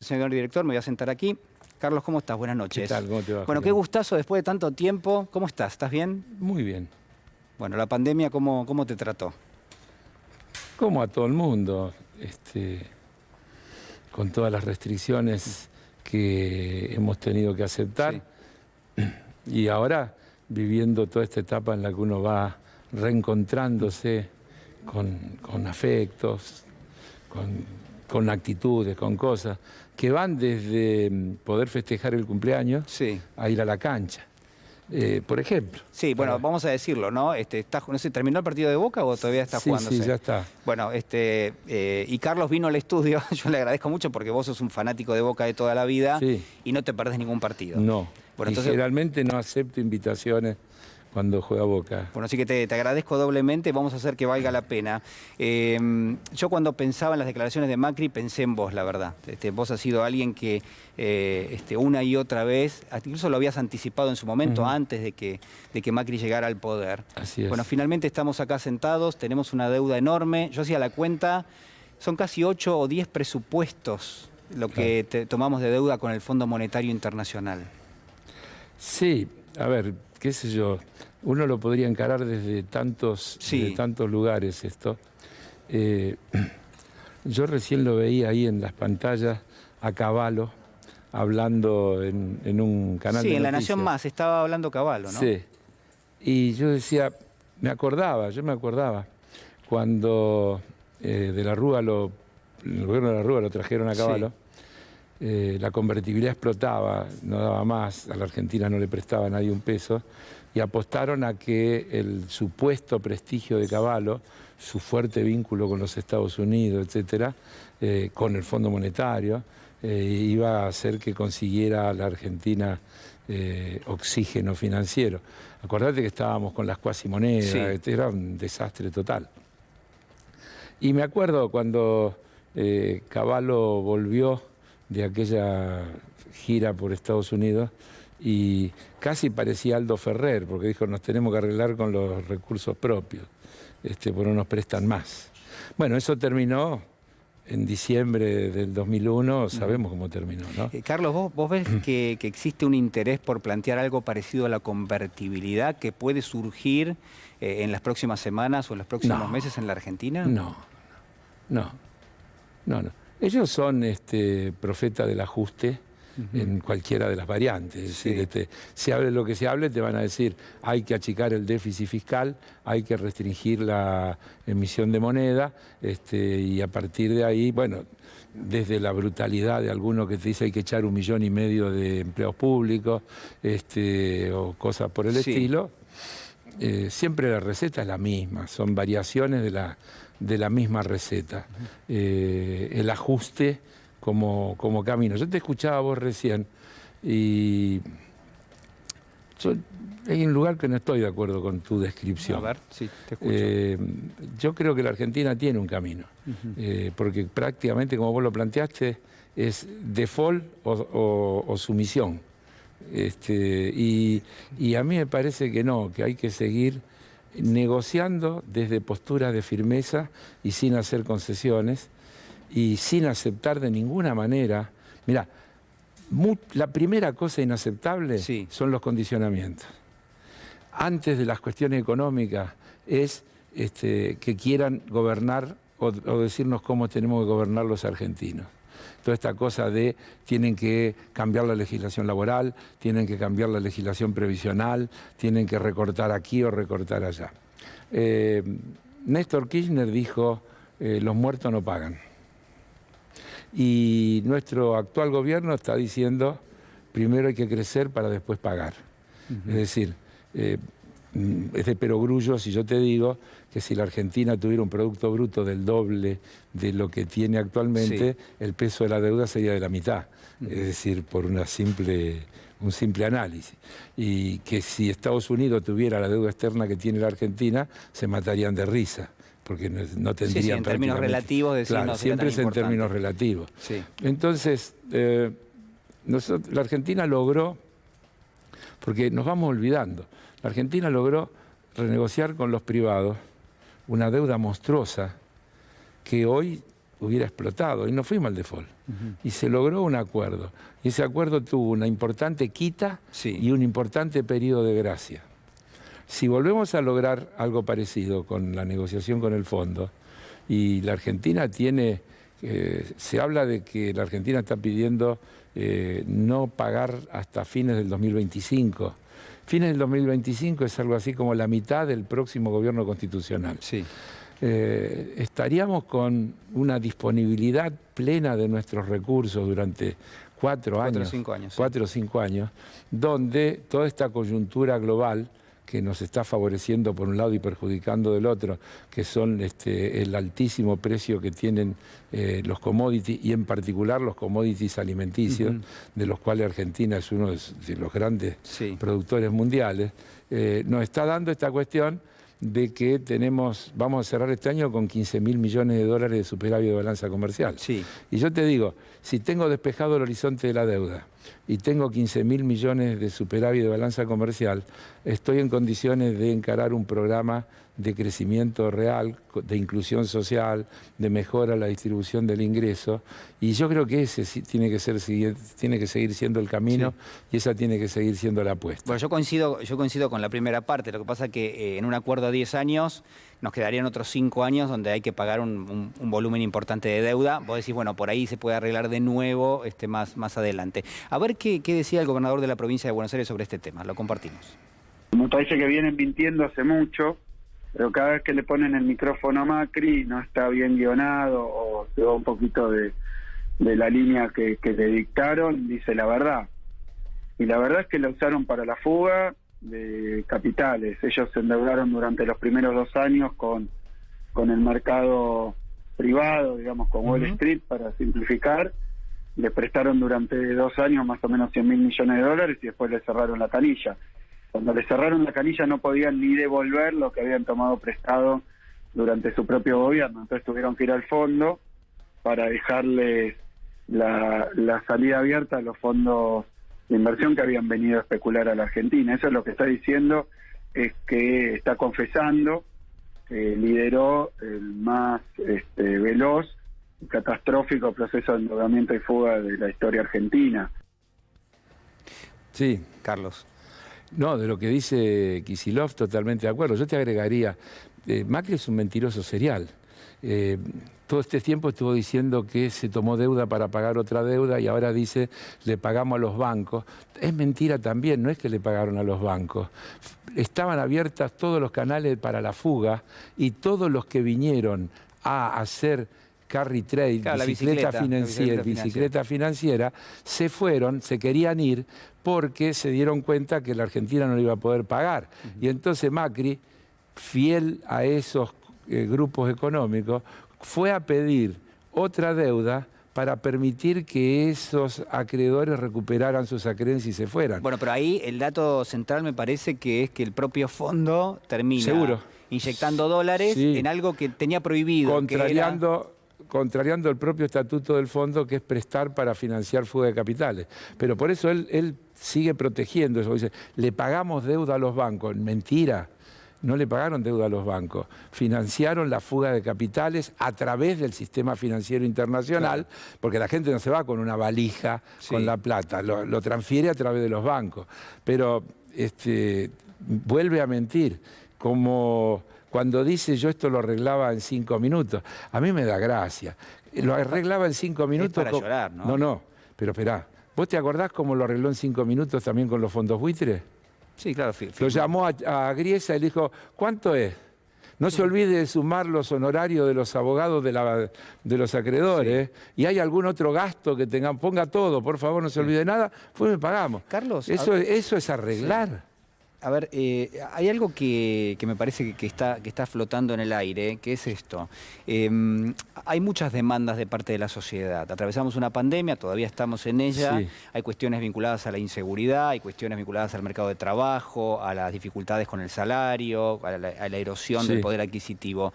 señor director, me voy a sentar aquí. Carlos, ¿cómo estás? Buenas noches. ¿Qué tal? ¿Cómo te va? Bueno, qué gustazo después de tanto tiempo. ¿Cómo estás? ¿Estás bien? Muy bien. Bueno, la pandemia, ¿cómo te trató? Como a todo el mundo, con todas las restricciones que hemos tenido que aceptar. Sí. Y ahora viviendo toda esta etapa en la que uno va reencontrándose con afectos, con actitudes, con cosas, que van desde poder festejar el cumpleaños a ir a la cancha. Por ejemplo. Sí, bueno, vamos a decirlo, ¿no? No sé, ¿terminó el partido de Boca o todavía está jugándose? Sí, ya está. Bueno, y Carlos vino al estudio, yo le agradezco mucho porque vos sos un fanático de Boca de toda la vida y no te perdés ningún partido. No, bueno, entonces, generalmente no acepto invitaciones cuando juega Boca. Bueno, así que te agradezco doblemente, vamos a hacer que valga la pena. Yo cuando pensaba en las declaraciones de Macri pensé en vos, la verdad. Vos has sido alguien que una y otra vez, incluso lo habías anticipado en su momento, antes de que Macri llegara al poder. Así es. Bueno, finalmente estamos acá sentados, tenemos una deuda enorme. Yo hacía la cuenta, son casi 8 o 10 presupuestos lo que tomamos de deuda con el Fondo Monetario Internacional. Sí, a ver, qué sé yo, uno lo podría encarar desde tantos lugares esto. Yo recién lo veía ahí en las pantallas a Cavallo, hablando en un canal de noticias. Sí, en La Nación Más, estaba hablando Cavallo, ¿no? Sí, y yo decía, yo me acordaba, cuando de la Rúa el gobierno de la Rúa lo trajeron a Cavallo. La convertibilidad explotaba, no daba más, a la Argentina no le prestaba a nadie un peso, y apostaron a que el supuesto prestigio de Cavallo, su fuerte vínculo con los Estados Unidos, etcétera, con el Fondo Monetario, iba a hacer que consiguiera a la Argentina oxígeno financiero. Acordate que estábamos con las cuasimonedas, era un desastre total. Y me acuerdo cuando Cavallo volvió de aquella gira por Estados Unidos y casi parecía Aldo Ferrer, porque dijo, nos tenemos que arreglar con los recursos propios, porque no nos prestan más. Bueno, eso terminó en diciembre del 2001, sabemos cómo terminó, ¿no? Carlos, ¿vos ves que existe un interés por plantear algo parecido a la convertibilidad que puede surgir en las próximas semanas o en los próximos meses en la Argentina? No. Ellos son profetas del ajuste en cualquiera de las variantes. Es decir, se hable lo que se hable, te van a decir hay que achicar el déficit fiscal, hay que restringir la emisión de moneda, y a partir de ahí, bueno, desde la brutalidad de alguno que te dice hay que echar 1,5 millones de empleados públicos, o cosas por el estilo. Siempre la receta es la misma, son variaciones de la misma receta. El ajuste como camino. Yo te escuchaba a vos recién y hay un lugar que no estoy de acuerdo con tu descripción. A ver, sí, te escucho. Yo creo que la Argentina tiene un camino, porque prácticamente, como vos lo planteaste, es default o sumisión. Y a mí me parece que no, que hay que seguir negociando desde posturas de firmeza y sin hacer concesiones y sin aceptar de ninguna manera. Mirá, la primera cosa inaceptable son los condicionamientos. Antes de las cuestiones económicas es que quieran gobernar o decirnos cómo tenemos que gobernar los argentinos. Toda esta cosa de tienen que cambiar la legislación laboral, tienen que cambiar la legislación previsional, tienen que recortar aquí o recortar allá. Néstor Kirchner dijo, los muertos no pagan. Y nuestro actual gobierno está diciendo, primero hay que crecer para después pagar. Es decir, es de perogrullo si yo te digo que si la Argentina tuviera un Producto Bruto del doble de lo que tiene actualmente, el peso de la deuda sería de la mitad. Es decir, por un simple análisis. Y que si Estados Unidos tuviera la deuda externa que tiene la Argentina, se matarían de risa, porque no tendrían en términos relativos, claro, siempre es en términos relativos. Entonces, la Argentina logró, porque nos vamos olvidando, la Argentina logró renegociar con los privados una deuda monstruosa que hoy hubiera explotado y no fuimos al default. Y se logró un acuerdo. Y ese acuerdo tuvo una importante quita y un importante periodo de gracia. Si volvemos a lograr algo parecido con la negociación con el fondo, y la Argentina tiene, se habla de que la Argentina está pidiendo no pagar hasta fines del 2025. Fines del 2025 es algo así como la mitad del próximo gobierno constitucional. Sí. Estaríamos con una disponibilidad plena de nuestros recursos durante 4 años, 4 o 5 años, donde toda esta coyuntura global que nos está favoreciendo por un lado y perjudicando del otro, que son el altísimo precio que tienen los commodities y en particular los commodities alimenticios, de los cuales Argentina es uno de los grandes productores mundiales, nos está dando esta cuestión de que vamos a cerrar este año con 15.000 millones de dólares de superávit de balanza comercial. Sí. Y yo te digo, si tengo despejado el horizonte de la deuda y tengo 15.000 millones de superávit de balanza comercial, estoy en condiciones de encarar un programa de crecimiento real, de inclusión social, de mejora a la distribución del ingreso, y yo creo que ese tiene que seguir siendo el camino y esa tiene que seguir siendo la apuesta. Bueno, yo coincido con la primera parte. Lo que pasa es que en un acuerdo a 10 años nos quedarían otros 5 años donde hay que pagar un volumen importante de deuda. Vos decís, bueno, por ahí se puede arreglar de nuevo más adelante. A ver qué decía el gobernador de la provincia de Buenos Aires sobre este tema. Lo compartimos. Me parece que vienen mintiendo hace mucho, pero cada vez que le ponen el micrófono a Macri no está bien guionado o se va un poquito de la línea que le dictaron, dice la verdad. Y la verdad es que la usaron para la fuga de capitales. Ellos se endeudaron durante los primeros 2 años con el mercado privado, digamos, con Wall Street, para simplificar. Le prestaron durante 2 años más o menos 100.000 millones de dólares y después le cerraron la canilla. Cuando le cerraron la canilla no podían ni devolver lo que habían tomado prestado durante su propio gobierno. Entonces tuvieron que ir al fondo para dejarles la salida abierta a los fondos de inversión que habían venido a especular a la Argentina. Eso es lo que está diciendo, es que está confesando que lideró el más veloz y catastrófico proceso de endeudamiento y fuga de la historia argentina. Sí, Carlos. No, de lo que dice Kicillof, totalmente de acuerdo. Yo te agregaría, Macri es un mentiroso serial. Todo este tiempo estuvo diciendo que se tomó deuda para pagar otra deuda y ahora dice, le pagamos a los bancos. Es mentira también, no es que le pagaron a los bancos. Estaban abiertas todos los canales para la fuga y todos los que vinieron a hacer carry trade, claro, bicicleta financiera, se fueron, se querían ir porque se dieron cuenta que la Argentina no le iba a poder pagar. Y entonces Macri, fiel a esos grupos económicos, fue a pedir otra deuda para permitir que esos acreedores recuperaran sus acreencias y se fueran. Bueno, pero ahí el dato central me parece que es que el propio fondo termina inyectando dólares en algo que tenía prohibido. Contrariando el propio estatuto del fondo, que es prestar para financiar fuga de capitales. Pero por eso él sigue protegiendo eso. Dice, le pagamos deuda a los bancos. Mentira, no le pagaron deuda a los bancos. Financiaron la fuga de capitales a través del sistema financiero internacional, porque la gente no se va con una valija con la plata, lo transfiere a través de los bancos. Pero vuelve a mentir, como cuando dice yo esto lo arreglaba en 5 minutos. A mí me da gracia. Lo arreglaba en 5 minutos. Es para llorar, ¿no? No, pero esperá. ¿Vos te acordás cómo lo arregló en 5 minutos también con los fondos buitres? Sí, claro. Lo llamó a Griesa y le dijo, ¿cuánto es? No se olvide de sumar los honorarios de los abogados de los acreedores. Y hay algún otro gasto que tengan. Ponga todo, por favor, no se olvide de nada. Pues me pagamos. Carlos, eso es arreglar. A ver, hay algo que me parece que está flotando en el aire, que es esto. Hay muchas demandas de parte de la sociedad. Atravesamos una pandemia, todavía estamos en ella. Sí. Hay cuestiones vinculadas a la inseguridad, hay cuestiones vinculadas al mercado de trabajo, a las dificultades con el salario, a la erosión del poder adquisitivo.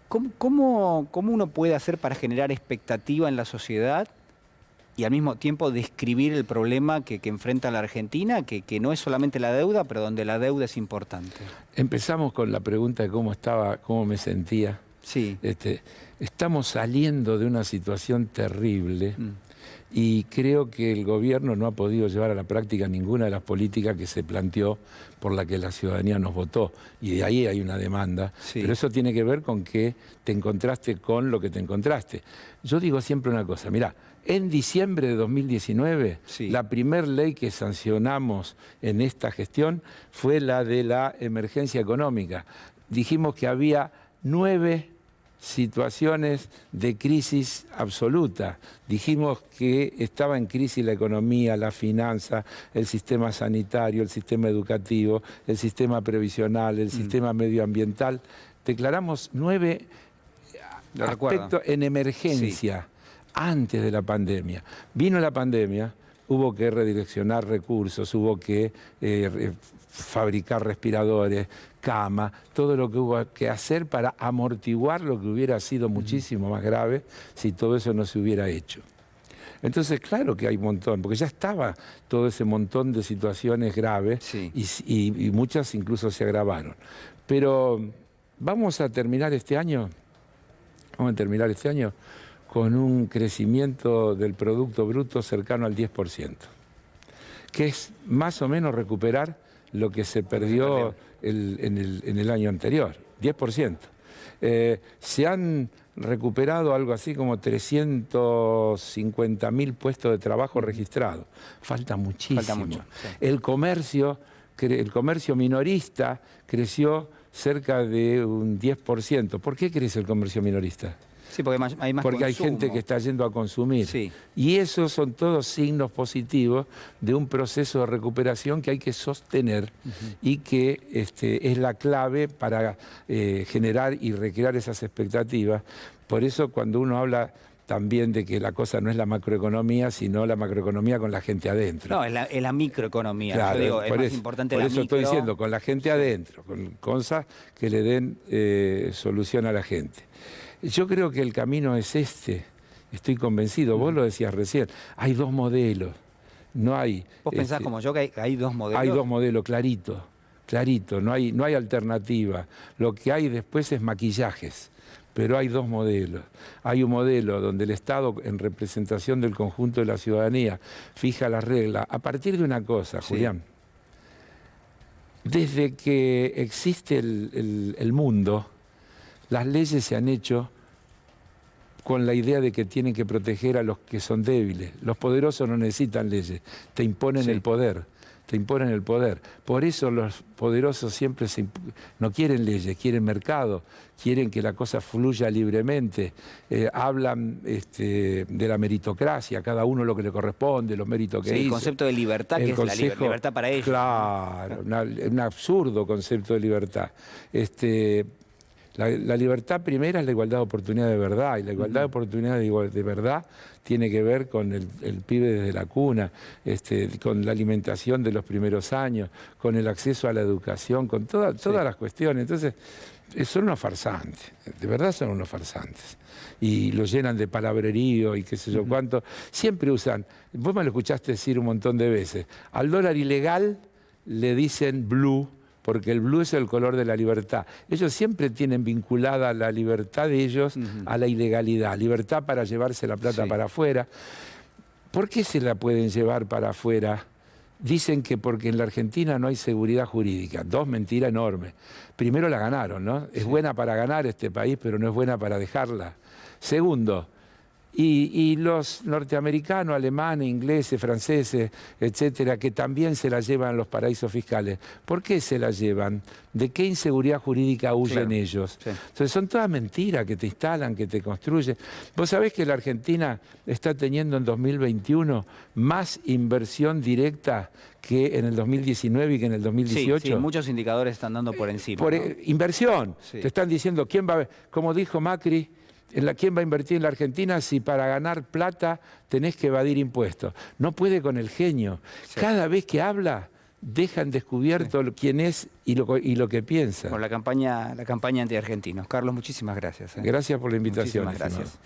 ¿Cómo uno puede hacer para generar expectativa en la sociedad y al mismo tiempo describir el problema que enfrenta la Argentina, que no es solamente la deuda, pero donde la deuda es importante? Empezamos con la pregunta de cómo estaba, cómo me sentía. Sí. Estamos saliendo de una situación terrible. Y creo que el gobierno no ha podido llevar a la práctica ninguna de las políticas que se planteó por la que la ciudadanía nos votó. Y de ahí hay una demanda. Sí. Pero eso tiene que ver con que te encontraste con lo que te encontraste. Yo digo siempre una cosa, mirá, en diciembre de 2019, sí, la primer ley que sancionamos en esta gestión fue la de la emergencia económica. Dijimos que había 9 situaciones de crisis absoluta. Dijimos que estaba en crisis la economía, la finanza, el sistema sanitario, el sistema educativo, el sistema previsional, el sistema medioambiental. Declaramos 9 aspectos en emergencia antes de la pandemia. Vino la pandemia, hubo que redireccionar recursos, hubo que fabricar respiradores, cama, todo lo que hubo que hacer para amortiguar lo que hubiera sido muchísimo más grave si todo eso no se hubiera hecho. Entonces, claro que hay un montón, porque ya estaba todo ese montón de situaciones graves y muchas incluso se agravaron. Pero vamos a terminar este año, con un crecimiento del Producto Bruto cercano al 10%, que es más o menos recuperar lo que se perdió en el año anterior, 10%. Se han recuperado algo así como 350.000 puestos de trabajo registrados. Falta muchísimo. Falta mucho, sí. El comercio minorista creció cerca de un 10%. ¿Por qué crece el comercio minorista? Sí, porque hay más Porque consumo. hay gente que está yendo a consumir. Sí. Y esos son todos signos positivos de un proceso de recuperación que hay que sostener y que es la clave para generar y recrear esas expectativas. Por eso cuando uno habla también de que la cosa no es la macroeconomía, sino la macroeconomía con la gente adentro. No, es la microeconomía. Claro, yo digo, es más eso, importante por la eso micro. estoy diciendo, con la gente adentro, con cosas que le den solución a la gente. Yo creo que el camino es estoy convencido, vos lo decías recién, hay 2 modelos, no hay... ¿Vos pensás como yo que hay 2 modelos? Hay 2 modelos, clarito, no hay alternativa. Lo que hay después es maquillajes, pero hay 2 modelos. Hay un modelo donde el Estado, en representación del conjunto de la ciudadanía, fija las reglas, a partir de una cosa, Julián. Desde que existe el mundo, las leyes se han hecho con la idea de que tienen que proteger a los que son débiles. Los poderosos no necesitan leyes, te imponen el poder. Por eso los poderosos siempre no quieren leyes, quieren mercado, quieren que la cosa fluya libremente. Hablan de la meritocracia, cada uno lo que le corresponde, los méritos que hizo. El concepto de libertad, que es la libertad para ellos. Claro, un absurdo concepto de libertad. La libertad primera es la igualdad de oportunidad de verdad, y la igualdad de oportunidad de verdad tiene que ver con el pibe desde la cuna, con la alimentación de los primeros años, con el acceso a la educación, con todas las cuestiones. Entonces, son unos farsantes, de verdad son unos farsantes. Y lo llenan de palabrerío y qué sé yo cuánto. Siempre usan, vos me lo escuchaste decir un montón de veces, al dólar ilegal le dicen blue, porque el blue es el color de la libertad. Ellos siempre tienen vinculada la libertad de ellos a la ilegalidad. Libertad para llevarse la plata para afuera. ¿Por qué se la pueden llevar para afuera? Dicen que porque en la Argentina no hay seguridad jurídica. 2 mentiras enormes. Primero la ganaron, ¿no? Es buena para ganar este país, pero no es buena para dejarla. Segundo, y los norteamericanos, alemanes, ingleses, franceses, etcétera, que también se la llevan a los paraísos fiscales. ¿Por qué se la llevan? ¿De qué inseguridad jurídica huyen ellos? Entonces son todas mentiras que te instalan, que te construyen. Vos sabés que la Argentina está teniendo en 2021 más inversión directa que en el 2019 y que en el 2018. Sí, muchos indicadores están dando por encima. Por inversión. Te están diciendo quién va a... Como dijo Macri, ¿quién va a invertir en la Argentina si para ganar plata tenés que evadir impuestos? No puede con el genio. Cada vez que habla, deja en descubierto quién es y lo que piensa. Por la campaña anti-argentinos. Carlos, muchísimas gracias. Gracias por la invitación. Muchísimas gracias.